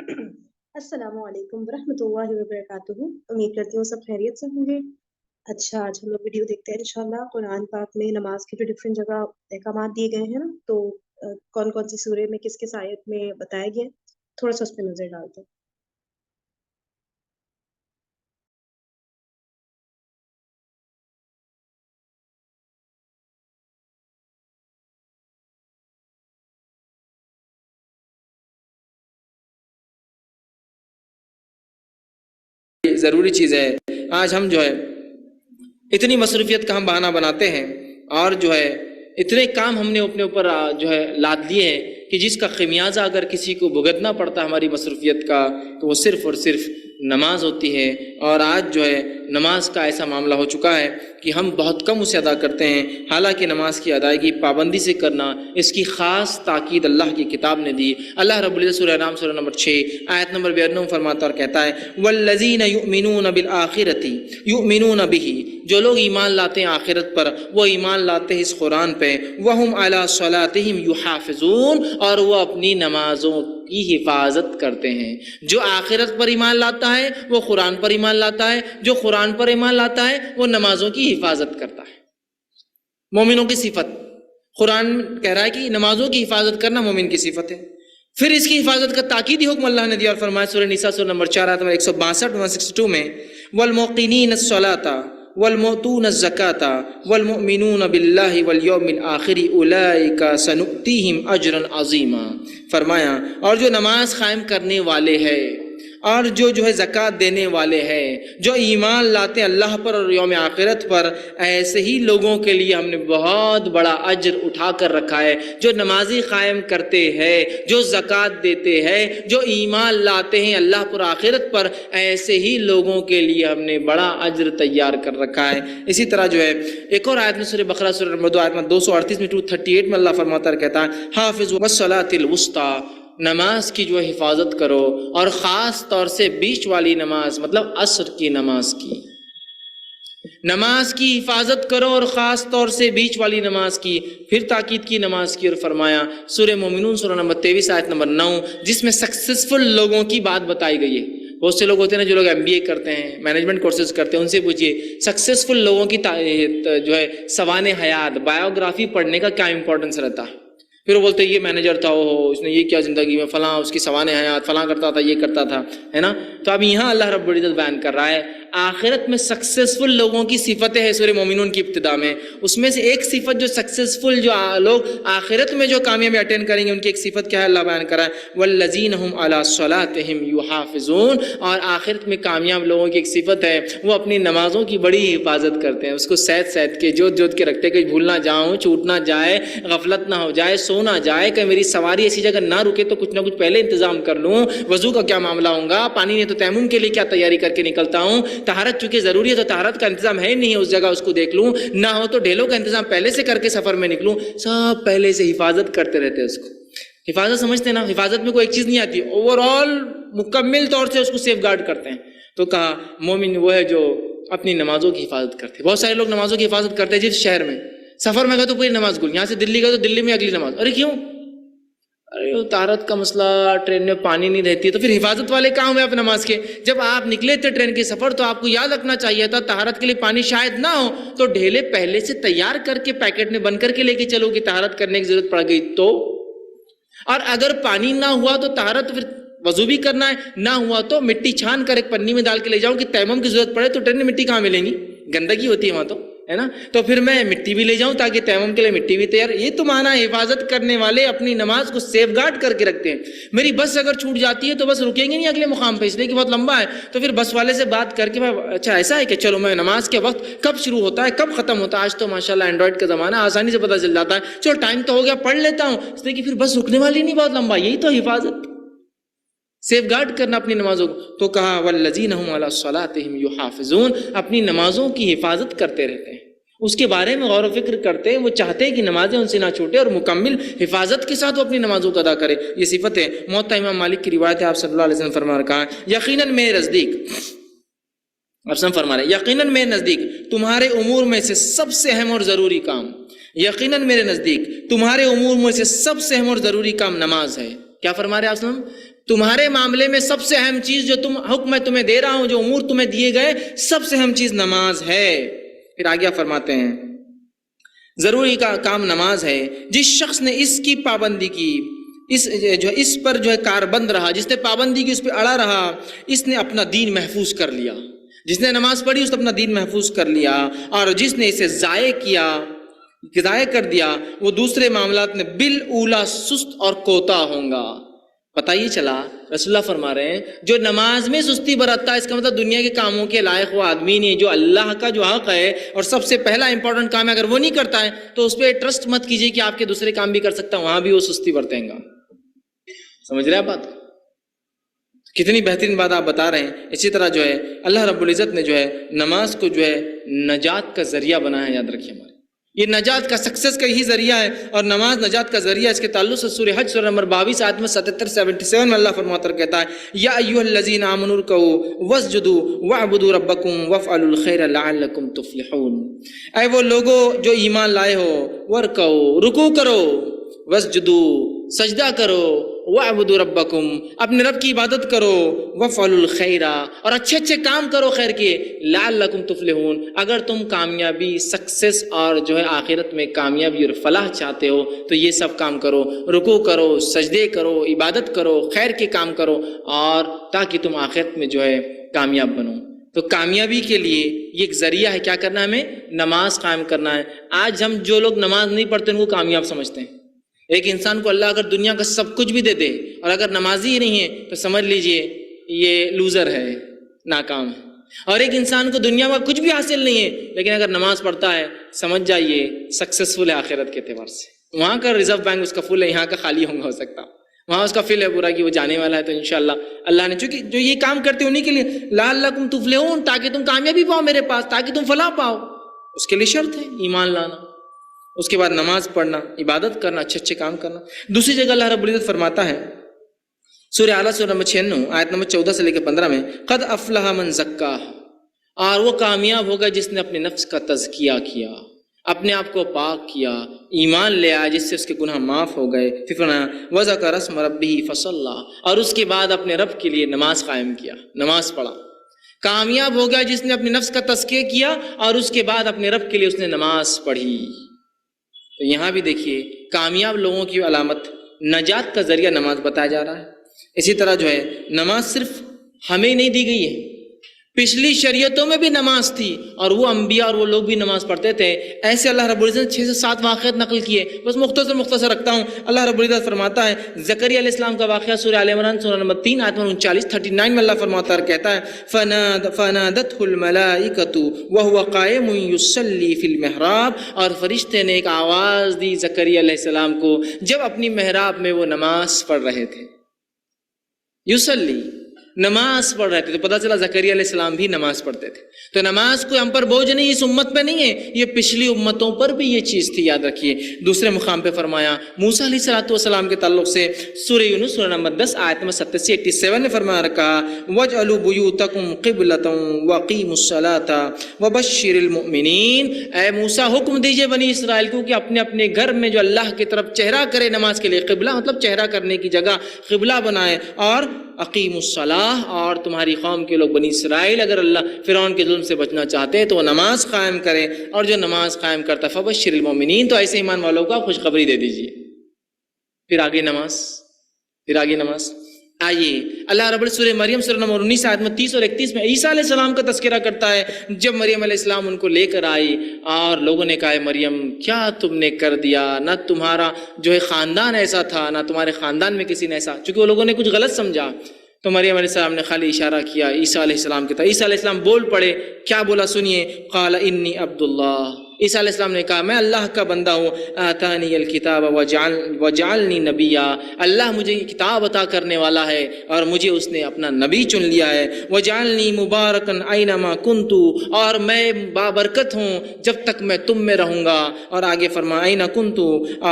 السلام علیکم ورحمۃ اللہ وبرکاتہ۔ امید کرتی ہوں سب خیریت سے ہوں گے۔ اچھا، آج ہم لوگ ویڈیو دیکھتے ہیں انشاءاللہ قرآن پاک میں نماز کے جو ڈفرینٹ جگہ احکامات دیے گئے ہیں نا، تو کون کون سی سورے میں کس کس آیت میں بتایا گیا ہے، تھوڑا سا اس پہ نظر ڈالتے ہیں۔ ضروری چیز ہے۔ آج ہم جو ہے اتنی مصروفیت کا ہم بہانہ بناتے ہیں اور جو ہے اتنے کام ہم نے اپنے اوپر جو ہے لاد لیے ہیں کہ جس کا خمیازہ اگر کسی کو بھگتنا پڑتا ہے ہماری مصروفیت کا، تو وہ صرف اور صرف نماز ہوتی ہے۔ اور آج جو ہے نماز کا ایسا معاملہ ہو چکا ہے کہ ہم بہت کم اسے ادا کرتے ہیں، حالانکہ نماز کی ادائیگی پابندی سے کرنا، اس کی خاص تاکید اللہ کی کتاب نے دی۔ اللہ رب العزت سورہ انعام سورہ نمبر 6 آیت نمبر 92 فرماتا اور کہتا ہے والذین یؤمنون بالآخرۃ یؤمنون بہ، جو لوگ ایمان لاتے ہیں آخرت پر، وہ ایمان لاتے ہیں اس قرآن پہ، وہم علی صلاتہم یحافظون، اور وہ اپنی نمازوں کی حفاظت کرتے ہیں۔ جو آخرت پر ایمان لاتا ہے وہ قرآن پر ایمان لاتا ہے، جو قرآن پر ایمان لاتا ہے وہ نمازوں کی حفاظت کرتا ہے۔ مومنوں کی صفت، قرآن کہہ رہا ہے کہ نمازوں کی حفاظت کرنا مومن کی صفت ہے۔ پھر اس کی حفاظت کا تاکیدی حکم اللہ نے دیا اور فرمایا سورہ نساء سورہ نمبر 4 آیت نمبر 162 162 میں والموقنین الصلاۃ والمؤتون الزکاۃ والمؤمنون باللہ والیوم الآخر اولئک سنؤتیہم اجرا عظیما، فرمایا اور جو نماز قائم کرنے والے ہیں اور جو ہے زکوٰۃ دینے والے ہیں، جو ایمان لاتے ہیں اللہ پر اور یوم آخرت پر، ایسے ہی لوگوں کے لیے ہم نے بہت بڑا اجر اٹھا کر رکھا ہے۔ جو نمازی قائم کرتے ہیں، جو زکوٰۃ دیتے ہیں، جو ایمان لاتے ہیں اللہ پر آخرت پر، ایسے ہی لوگوں کے لیے ہم نے بڑا اجر تیار کر رکھا ہے۔ اسی طرح جو ہے ایک اور آیت میں سورہ بقرہ سورہ نمبر 2 آیت میں 238 میں 238 میں اللہ فرماتا ہے کہتا ہے حافظوا الصلاۃ الوسطیٰ، نماز کی جو ہے حفاظت کرو، اور خاص طور سے بیچ والی نماز مطلب عصر کی نماز کی، نماز کی حفاظت کرو اور خاص طور سے بیچ والی نماز کی۔ پھر تاکید کی نماز کی اور فرمایا سورہ مومنون سورہ نمبر 23 آیت نمبر 9، جس میں سکسیسفل لوگوں کی بات بتائی گئی ہے۔ بہت سے لوگ ہوتے ہیں نا جو لوگ MBA کرتے ہیں، مینجمنٹ کورسز کرتے ہیں، ان سے پوچھیے سکسیسفل لوگوں کی جو ہے سوانح حیات بایوگرافی پڑھنے کا کیا امپورٹنس رہتا ہے۔ پھر وہ بولتے یہ مینیجر تھا، اس نے یہ کیا زندگی میں، فلاں اس کی سوانح حیات، فلاں کرتا تھا، یہ کرتا تھا، ہے نا۔ تو اب یہاں اللہ رب العزت بیان کر رہا ہے آخرت میں سکسیسفل لوگوں کی صفتیں ہیں سورہ مومنون کی ابتدا میں، اس میں سے ایک صفت جو سکسیسفل جو لوگ آخرت میں جو کامیابی اٹینڈ کریں گے ان کی ایک صفت کیا ہے اللہ بیان کر رہا ہے والذین هم علی صلاتہم یحافظون، اور آخرت میں کامیاب لوگوں کی ایک صفت ہے وہ اپنی نمازوں کی بڑی حفاظت کرتے ہیں، اس کو سید کے جوت کے رکھتے کہ بھول نہ جاؤں، چھوٹ نہ جائے، غفلت نہ ہو جائے، سو نہ جائے، کہ میری سواری ایسی جگہ نہ رکے تو کچھ نہ کچھ پہلے انتظام کر لوں، وضو کا کیا معاملہ ہوگا، پانی نہیں تو تیمم کے لیے کیا تیاری کر کے نکلتا ہوں، طہارت چونکہ ضروری ہے تو طہارت کا انتظام ہے نہیں اس جگہ، اس کو دیکھ لوں، نہ ہو تو ڈھیلوں کا انتظام پہلے سے کر کے سفر میں نکلوں، سب پہلے سے حفاظت کرتے رہتے ہیں۔ اس کو حفاظت سمجھتے ہیں نا، حفاظت میں کوئی ایک چیز نہیں آتی، اوور آل مکمل طور سے اس کو سیف گارڈ کرتے ہیں۔ تو کہا مومن وہ ہے جو اپنی نمازوں کی حفاظت کرتے ہیں۔ بہت سارے لوگ نمازوں کی حفاظت کرتے ہیں جس شہر میں، سفر میں گئے تو پوری نماز گل، یہاں سے دلی گئے تو دلی میں اگلی نماز، ارے کیوں، ارے طہارت کا مسئلہ، ٹرین میں پانی نہیں رہتی، تو پھر حفاظت والے کہاں ہوئے آپ نماز کے؟ جب آپ نکلے تھے ٹرین کے سفر تو آپ کو یاد رکھنا چاہیے تھا طہارت کے لیے پانی شاید نہ ہو تو ڈھیلے پہلے سے تیار کر کے پیکٹ میں بند کر کے لے کے چلو کہ طہارت کرنے کی ضرورت پڑ گئی تو، اور اگر پانی نہ ہوا تو طہارت پھر وضو بھی کرنا ہے، نہ ہوا تو مٹی چھان کر ایک پنی میں ڈال کے لے جاؤں کہ تیمم کی ضرورت پڑے تو ٹرین میں مٹی کہاں ملیں گی، گندگی ہوتی ہے وہاں تو، ہے نا، تو پھر میں مٹی بھی لے جاؤں تاکہ تیمم کے لیے مٹی بھی تیار۔ یہ تو مانا حفاظت کرنے والے اپنی نماز کو سیف گارڈ کر کے رکھتے ہیں۔ میری بس اگر چھوٹ جاتی ہے تو بس رکیں گے نہیں اگلے مقام پہ، اس لیے کہ بہت لمبا ہے، تو پھر بس والے سے بات کر کے اچھا ایسا ہے کہ چلو میں نماز کے وقت کب شروع ہوتا ہے کب ختم ہوتا ہے، آج تو ماشاءاللہ اینڈرائڈ کا زمانہ آسانی سے پتہ چل جاتا ہے، چلو ٹائم تو ہو گیا پڑھ لیتا ہوں، اس لیے کہ پھر بس رکنے والی نہیں بہت لمبا، یہی تو حفاظت، سیف گارڈ کرنا اپنی نمازوں کو۔ تو کہا والذین هم علی صلاتہم یحافظون، اپنی نمازوں کی حفاظت کرتے رہتے ہیں، اس کے بارے میں غور و فکر کرتے ہیں، وہ چاہتے ہیں کہ نمازیں ان سے نہ چھوٹے اور مکمل حفاظت کے ساتھ وہ اپنی نمازوں کو ادا کرے۔ یہ صفت ہے۔ موطا امام مالک کی روایت ہے، آپ صلی اللہ علیہ وسلم فرما رہا ہے یقیناً میرے نزدیک، آپ سب فرما رہے ہیں یقیناً میرے نزدیک تمہارے امور میں سے سب سے اہم اور ضروری کام، یقیناً میرے نزدیک تمہارے امور میں سے سب سے اہم اور ضروری کام نماز ہے۔ کیا فرما رہے ہیں آپ تمہارے معاملے میں سب سے اہم چیز جو حکم میں تمہیں دے رہا ہوں، جو امور تمہیں دیے گئے، سب سے اہم چیز نماز ہے۔ پھر آگے فرماتے ہیں ضروری کا کام نماز ہے۔ جس شخص نے اس کی پابندی کی، اس پر جو ہے کاربند رہا، جس نے پابندی کی، اس پہ اڑا رہا، اس نے اپنا دین محفوظ کر لیا۔ جس نے نماز پڑھی اس نے اپنا دین محفوظ کر لیا، اور جس نے اسے ضائع کر دیا وہ دوسرے معاملات میں بالاولا سست اور کوتا ہوں گا۔ پتہ یہ چلا رسول اللہ فرما رہے ہیں جو نماز میں سستی برتتا ہے، اس کا مطلب دنیا کے کاموں کے لائق وہ آدمی نہیں ہے۔ جو اللہ کا جو حق ہے اور سب سے پہلا امپورٹنٹ کام ہے، اگر وہ نہیں کرتا ہے تو اس پہ ٹرسٹ مت کیجیے کہ آپ کے دوسرے کام بھی کر سکتا ہے، وہاں بھی وہ سستی برتیں گا۔ سمجھ رہے آپ بات؟ کتنی بہترین بات آپ بتا رہے ہیں۔ اسی طرح جو ہے اللہ رب العزت نے جو ہے نماز کو جو ہے نجات کا ذریعہ بنایا ہے۔ یاد رکھیے ہمارے یہ نجات کا سکسیس کا ہی ذریعہ ہے، اور نماز نجات کا ذریعہ۔ اس کے تعلق سے سورہ حج سورہ نمبر 22 آیت میں 77 میں اللہ فرماتا کہتا ہے یا ایھا الذین آمنوا ارکعوا واسجدوا واعبدوا ربکم وافعلوا الخیر لعلکم تفلحون۔ اے وہ لوگو جو ایمان لائے ہو، ورکعوا رکوع کرو، واسجدوا سجدہ کرو، واعبدوا ربکم اپنے رب کی عبادت کرو، وافعلوا الخیر اور اچھے اچھے کام کرو خیر کے، لعلکم تفلحون اگر تم کامیابی، سکسیس اور جو ہے آخرت میں کامیابی اور فلاح چاہتے ہو تو یہ سب کام کرو، رکوع کرو، سجدے کرو، عبادت کرو، خیر کے کام کرو، اور تاکہ تم آخرت میں جو ہے کامیاب بنو۔ تو کامیابی کے لیے یہ ایک ذریعہ ہے، کیا کرنا ہے؟ ہمیں نماز قائم کرنا ہے۔ آج ہم جو لوگ نماز نہیں پڑھتے ان کو کامیاب سمجھتے ہیں۔ ایک انسان کو اللہ اگر دنیا کا سب کچھ بھی دے دے اور اگر نمازی ہی نہیں ہے تو سمجھ لیجئے یہ لوزر ہے، ناکام ہے۔ اور ایک انسان کو دنیا میں کچھ بھی حاصل نہیں ہے لیکن اگر نماز پڑھتا ہے سمجھ جائیے سکسیسفل ہے آخرت کے اعتبار سے۔ وہاں کا ریزرو بینک اس کا فل ہے، یہاں کا خالی ہو سکتا، وہاں اس کا فل ہے پورا کہ وہ جانے والا ہے۔ تو انشاءاللہ اللہ نے چونکہ جو یہ کام کرتے انہیں کے لیے لعلکم تفلحون، تاکہ تم کامیابی پاؤ میرے پاس، تاکہ تم فلاح پاؤ، اس کے لیے شرط ہے ایمان لانا، اس کے بعد نماز پڑھنا، عبادت کرنا، اچھے اچھے کام کرنا۔ دوسری جگہ اللہ رب العزت فرماتا ہے سورہ اعلیٰ سورہ نمبر 96 آیت نمبر 14 سے لے کے 15 میں قد افلح من زکاہا، اور وہ کامیاب ہوگا جس نے اپنے نفس کا تزکیہ کیا، اپنے آپ کو پاک کیا، ایمان لے آیا جس سے اس کے گناہ معاف ہو گئے۔ پھر فرمایا وذکر اسم ربہ فصلی، اور اس کے بعد اپنے رب کے لیے نماز قائم کیا، نماز پڑھا۔ کامیاب ہو گیا جس نے اپنے نفس کا تزکیہ کیا اور اس کے بعد اپنے رب کے لیے اس نے نماز پڑھی۔ تو یہاں بھی دیکھیے کامیاب لوگوں کی علامت، نجات کا ذریعہ نماز بتایا جا رہا ہے۔ اسی طرح جو ہے نماز صرف ہمیں نہیں دی گئی ہے، پچھلی شریعتوں میں بھی نماز تھی اور وہ انبیاء اور وہ لوگ بھی نماز پڑھتے تھے۔ ایسے اللہ رب العزت نے 6 سے 7 واقعات نقل کیے، بس مختصر رکھتا ہوں۔ اللہ رب العزت فرماتا ہے زکریا علیہ السلام کا واقعہ سورہ آل عمران سورہ نمبر 3 آیت 39 میں اللہ فرماتا ہے، کہتا ہے فنادته الملائکۃ وهو قائم یصلی فی المحراب، اور فرشتے نے ایک آواز دی زکریا علیہ السلام کو جب اپنی محراب میں وہ نماز پڑھ رہے تھے، یصلی نماز پڑھ رہے تھے۔ تو پتہ چلا زکریا علیہ السلام بھی نماز پڑھتے تھے۔ تو نماز کوئی ہم پر بوجھ نہیں، اس امت پہ نہیں ہے، یہ پچھلی امتوں پر بھی یہ چیز تھی، یاد رکھیے۔ دوسرے مقام پہ فرمایا موسیٰ علیہ السلام کے تعلق سے سورہ یونس سورہ نمبر 10 آیت نمبر 87 نے فرمایا رکھا وَاجْعَلُوا بُيُوتَكُمْ قِبْلَةً وَأَقِيمُوا الصَّلَاةَ وَبَشِّرِ الْمُؤْمِنِينَ، اے موسیٰ حکم دیجئے بنی اسرائیل کو کہ اپنے اپنے گھر میں جو اللہ کی طرف چہرہ کرے نماز کے لیے، قبلہ مطلب چہرہ کرنے کی جگہ قبلہ بنائے، اور اقیم الصلاح، اور تمہاری قوم کے لوگ بنی اسرائیل اگر اللہ فرعون کے ظلم سے بچنا چاہتے ہیں تو وہ نماز قائم کریں، اور جو نماز قائم کرتا ہے فبشر المؤمنین، تو ایسے ایمان والوں کا خوشخبری دے دیجیے۔ پھر آگے نماز آئیے اللہ رب العزت سورہ مریم سورہ نمبر 19 آیت میں 30 اور 31 میں عیسیٰ علیہ السلام کا تذکرہ کرتا ہے۔ جب مریم علیہ السلام ان کو لے کر آئی اور لوگوں نے کہا مریم کیا تم نے کر دیا، نہ تمہارا جو ہے خاندان ایسا تھا، نہ تمہارے خاندان میں کسی نے ایسا، چونکہ وہ لوگوں نے کچھ غلط سمجھا، تو مریم علیہ السلام نے خالی اشارہ کیا عیسیٰ علیہ السلام کی طرف۔ عیسیٰ علیہ السلام بول پڑے، کیا بولا سنیے، قال انی عبد اللہ، عیسیٰ علیہ السلام نے کہا میں اللہ کا بندہ ہوں، آتانی الکتاب وجعلنی نبیا، اللہ مجھے کتاب عطا کرنے والا ہے اور مجھے اس نے اپنا نبی چن لیا ہے، وجعلنی مبارکن اینما کنت، اور میں بابرکت ہوں جب تک میں تم میں رہوں گا، اور آگے فرمایا اینا کنت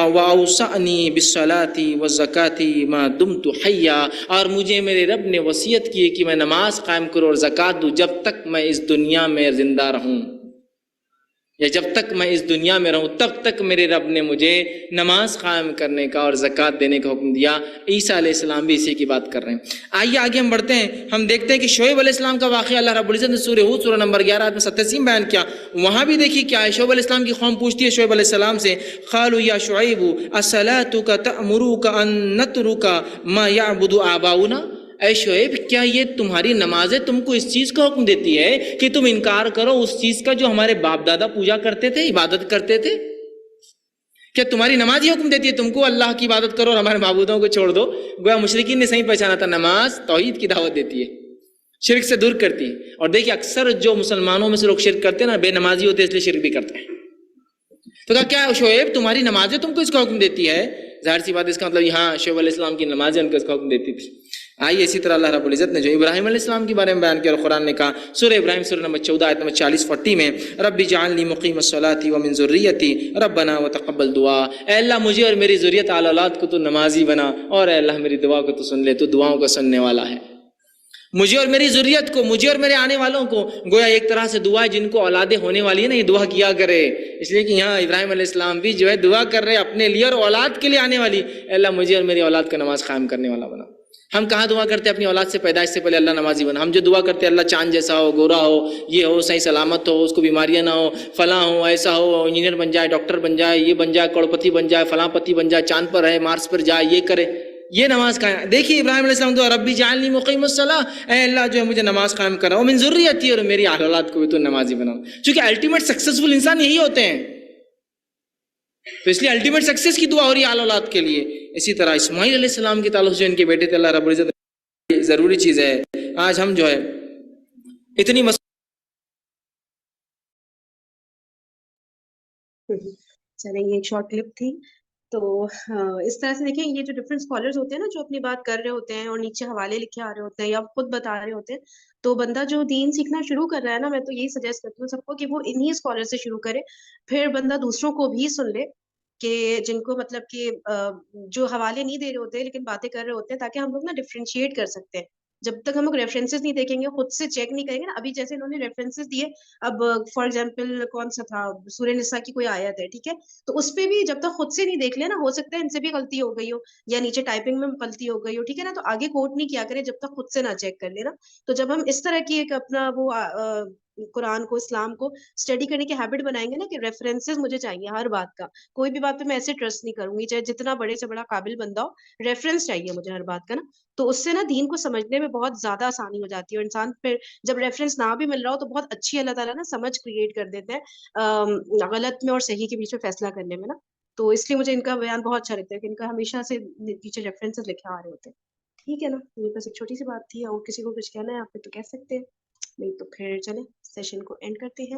واوصانی بالصلاۃ والزکاۃ ما دمت حیا، اور مجھے میرے رب نے وصیت کی کہ میں نماز قائم کروں اور زکوٰۃ دوں جب تک میں اس دنیا میں زندہ رہوں۔ یا جب تک میں اس دنیا میں رہوں تب تک میرے رب نے مجھے نماز قائم کرنے کا اور زکوٰۃ دینے کا حکم دیا۔ عیسیٰ علیہ السلام بھی اسی کی بات کر رہے ہیں۔ آئیے آگے ہم بڑھتے ہیں، ہم دیکھتے ہیں کہ شعیب علیہ السلام کا واقعہ اللہ رب العزت نے سورہ ہود سورہ نمبر 11 آیت میں 87 میں بیان کیا۔ وہاں بھی دیکھیے کیا ہے، شعیب علیہ السلام کی قوم پوچھتی ہے شعیب علیہ السلام سے، قالوا یا شعیب اصلاتک تأمرک ان نترک ما یعبد آباؤنا، اے شعیب کیا یہ تمہاری نمازیں تم کو اس چیز کا حکم دیتی ہے کہ تم انکار کرو اس چیز کا جو ہمارے باپ دادا پوجا کرتے تھے، عبادت کرتے تھے؟ کیا تمہاری نماز یہ حکم دیتی ہے تم کو اللہ کی عبادت کرو اور ہمارے معبودوں کو چھوڑ دو؟ گویا مشرکین نے صحیح پہچانا تھا، نماز توحید کی دعوت دیتی ہے، شرک سے دور کرتی ہے۔ اور دیکھیے اکثر جو مسلمانوں میں سے لوگ شرک کرتے ہیں نا، بے نمازی ہوتے ہیں اس لیے شرک بھی کرتے ہیں۔ تو کہا کیا شعیب تمہاری نمازیں تم کو اس کا حکم دیتی ہے؟ ظاہر سی بات اس کا مطلب یہاں شعیب علیہ السلام کی نمازیں ان کو اس کا حکم دیتی تھی۔ آئیے اسی طرح اللہ رب العزت نے جو ابراہیم علیہ السلام کے بارے میں بیان کیا اور قرآن نے کہا سورہ ابراہیم سورہ نمبر 14 آیت نمبر 40 میں، رب اجعلنی مقیم الصلاۃ ومن ذریتی ربنا وتقبل دعا، اے اللہ مجھے اور میری ذریت آل اولاد کو تو نمازی بنا، اور اے اللہ میری دعا کو تو سن لے، تو دعاؤں کو سننے والا ہے۔ مجھے اور میری ذریت کو، مجھے اور میرے آنے والوں کو، گویا ایک طرح سے دعا ہے جن کو اولادیں ہونے والی ہے نا، یہ دعا کیا کرے، اس لیے کہ یہاں ابراہیم علیہ السلام بھی جو ہے دعا کر رہے اپنے لیے اور اولاد کے لیے آنے والی، اے اللہ مجھے اور میری اولاد کا نماز قائم کرنے والا بنا۔ ہم کہاں دعا کرتے ہیں اپنی اولاد سے پیدائش سے پہلے اللہ نمازی بنا؟ ہم جو دعا کرتے ہیں اللہ چاند جیسا ہو، گورا ہو، یہ ہو، صحیح سلامت ہو، اس کو بیماریاں نہ ہو، فلاں ہو، ایسا ہو، انجینئر بن جائے، ڈاکٹر بن جائے، یہ بن جائے، کروڑپتی بن جائے، فلاں پتی بن جائے، چاند پر رہے، مارس پر جائے، یہ کرے، یہ نماز قائم۔ دیکھیے ابراہیم علیہ السلام تو ربی جعلنی مقیم الصلاۃ، اے اللہ جو ہے مجھے نماز قائم کرا، ومن ذریتی، اور میری اہل اولاد کو بھی تو نمازی بناؤ، چونکہ الٹیمیٹ سکسیسفل انسان یہی ہوتے ہیں، تو اس لیے الٹیمیٹ سکسیس کی دعا ہو رہی ہے اہل اولاد کے لیے۔ اسی طرح اسماعیل علیہ السلام کے تعلق سے ان کے بیٹے تھے، اللہ رب العزت ضروری چیز ہے۔ آج ہم جو ہے اتنی چلیں یہ ایک شارٹ کلپ تھی۔ تو اس طرح سے دیکھیں، یہ جو ڈفرینٹ اسکالرز ہوتے ہیں نا، جو اپنی بات کر رہے ہوتے ہیں اور نیچے حوالے لکھے آ رہے ہوتے ہیں یا خود بتا رہے ہوتے ہیں، تو بندہ جو دین سیکھنا شروع کر رہا ہے نا، میں تو یہی سجیسٹ کرتی ہوں سب کو کہ وہ انہی اسکالر سے شروع کرے، پھر بندہ دوسروں کو بھی سن لے، کہ جن کو مطلب کہ جو حوالے نہیں دے رہے ہوتے لیکن باتیں کر رہے ہوتے ہیں، تاکہ ہم لوگ نا ڈفرینشیٹ کر سکتے ہیں۔ جب تک ہم لوگ ریفرنسز نہیں دیکھیں گے، خود سے چیک نہیں کریں گے نا، ابھی جیسے انہوں نے ریفرنسز دیے، اب فار ایگزامپل کون سا تھا، سورہ نساء کی کوئی آیت ہے، ٹھیک ہے، تو اس پہ بھی جب تک خود سے نہیں دیکھ لے نا، ہو سکتا ہے ان سے بھی غلطی ہو گئی ہو یا نیچے ٹائپنگ میں غلطی ہو گئی ہو، ٹھیک ہے نا، تو آگے کوٹ نہیں کیا کرے جب تک خود سے نہ چیک کر لے نا۔ تو جب ہم اس طرح کی ایک اپنا وہ قرآن کو، اسلام کو اسٹڈی کرنے کی ہیبٹ بنائیں گے نا، کہ ریفرنسز مجھے چاہیے ہر بات کا، کوئی بھی بات پہ میں ایسے ٹرسٹ نہیں کروں گی، چاہے جتنا بڑے سے بڑا قابل بندہ ہو، ریفرنس چاہیے مجھے ہر بات کا نا، تو اس سے نا دین کو سمجھنے میں بہت زیادہ آسانی ہو جاتی ہے، اور انسان پھر جب ریفرنس نہ بھی مل رہا ہو تو بہت اچھی اللہ تعالیٰ نا سمجھ کریٹ کر دیتے ہیں غلط میں اور صحیح کے بیچ میں فیصلہ کرنے میں نا۔ تو اس لیے مجھے ان کا بیان بہت اچھا لگتا ہے کہ ان کا ہمیشہ سے پیچھے ریفرنسز لکھے آ رہے ہوتے ہیں۔ ٹھیک ہے نا، یہ بس ایک چھوٹی سی بات تھی، اور کسی کو کچھ کہنا ہے آپ تو کہہ سکتے ہیں، نہیں تو پھر چلیں سیشن کو اینڈ کرتے ہیں۔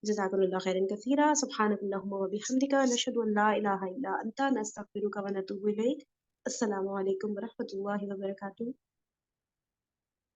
جزاکم اللہ خیرا کثیرا، سبحانک اللہم و بحمدک، نشہد ان لا الہ الا انت، نستغفرک و نتوب الیک۔ السلام علیکم ورحمۃ اللہ وبرکاتہ۔